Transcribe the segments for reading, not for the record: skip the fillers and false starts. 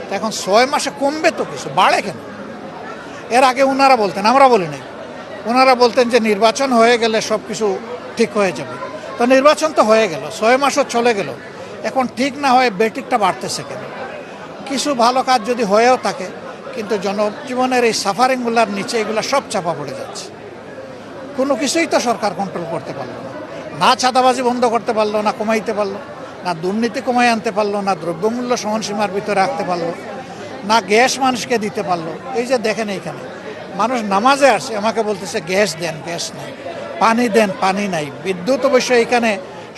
তো এখন 6 মাসে কমবে তো কিছু, বাড়ে কেন? এর আগে ওনারা বলতেন, আমরা বলি নাই, ওনারা বলতেন যে নির্বাচন হয়ে গেলে সব কিছু ঠিক হয়ে যাবে। তো নির্বাচন তো হয়ে গেল, 6 মাসও চলে গেল, এখন ঠিক না হয়ে বেটিকটা বাড়তেছে কেন? কিছু ভালো কাজ যদি হয়েও থাকে, কিন্তু জনজীবনের এই সাফারিংগুলার নিচে এগুলো সব চাপা পড়ে যাচ্ছে। কোনো কিছুই তো সরকার কন্ট্রোল করতে পারলো না, না চাঁদাবাজি বন্ধ করতে পারলো না, কমাইতে পারলো না, দুর্নীতি কমাই আনতে পারলো না, দ্রব্যমূল্য সহনসীমার ভিতরে রাখতে পারলো না, গ্যাস মানুষকে দিতে পারলো। এই যে দেখেন এইখানে মানুষ নামাজে আসে, আমাকে বলতেছে গ্যাস দেন, গ্যাস নাই, পানি দেন, পানি নাই, বিদ্যুৎ অবশ্যই এখানে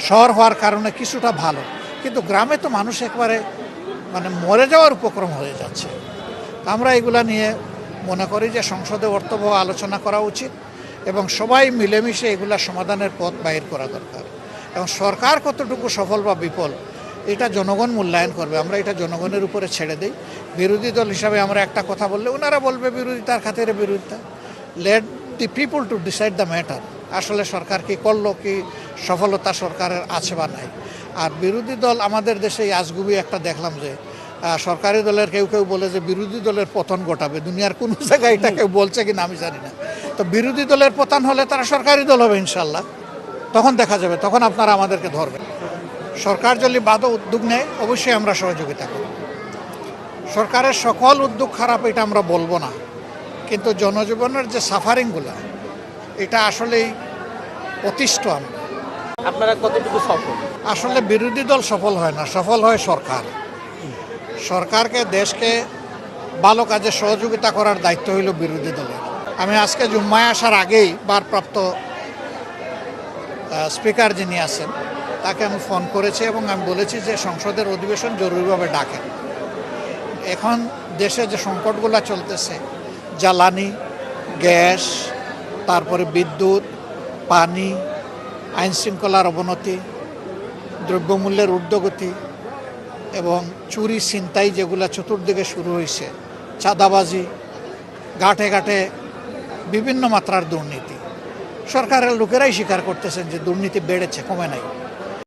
শহর হওয়ার কারণে কিছুটা ভালো, কিন্তু গ্রামে তো মানুষ একবারে মানে মরে যাওয়ার উপক্রম হয়ে যাচ্ছে। আমরা এগুলা নিয়ে মনে করি যে সংসদে অর্থবহ আলোচনা করা উচিত এবং সবাই মিলেমিশে এগুলা সমাধানের পথ বাইর করা দরকার। এবং সরকার কতটুকু সফল বা বিফল এটা জনগণ মূল্যায়ন করবে, আমরা এটা জনগণের উপরে ছেড়ে দিই। বিরোধী দল হিসাবে আমরা একটা কথা বললে ওনারা বলবে বিরোধিতার খাতিরে বিরোধিতা। Late the people to decide the matter. আসলে সরকার কি করলো, কি সফলতা সরকারের আছে বা নাই। আর বিরোধী দল আমাদের দেশে আজগুবি একটা দেখলাম যে সরকারি দলের কেউ কেউ বলে যে বিরোধী দলের পতন ঘটাবে। দুনিয়ার কোনো জায়গায় এটা কেউ বলছে কিনা আমি জানি না। তো বিরোধী দলের পতন হলে তারা সরকারি দল হবে ইনশাল্লাহ, তখন দেখা যাবে, তখন আপনারা আমাদেরকে ধরবেন। সরকার যদি বাধা উদ্যোগ নেয় অবশ্যই আমরা সহযোগিতা করব। সরকারের সকল উদ্যোগ খারাপ এটা আমরা বলবো না, কিন্তু জনজীবনের যে সাফারিংগুলো এটা আসলেই অতিষ্ঠ। আপনারা কতটুকু সফল? আসলে বিরোধী দল সফল হয় না, সফল হয় সরকার। সরকারকে, দেশকে ভালো কাজে সহযোগিতা করার দায়িত্ব হইল বিরোধী দলের। আমি আজকে জুম্মায় আসার আগেই ভারপ্রাপ্ত স্পিকার যিনি আছেন তাকে আমি ফোন করেছি এবং আমি বলেছি যে সংসদের অধিবেশন জরুরিভাবে ডাকেন। এখন দেশে যে সংকটগুলো চলতেছে, জ্বালানি, গ্যাস, তারপরে বিদ্যুৎ, পানি, আইনশৃঙ্খলার অবনতি, দ্রব্যমূল্যের ঊর্ধ্বগতি এবং চুরি ছিনতাই যেগুলো চতুর্দিকে শুরু হয়েছে, চাঁদাবাজি, ঘাটে ঘাটে বিভিন্ন মাত্রার দুর্নীতি, সরকারের লোকেরাই স্বীকার করতেছেন যে দুর্নীতি বেড়েছে, কমে নাই।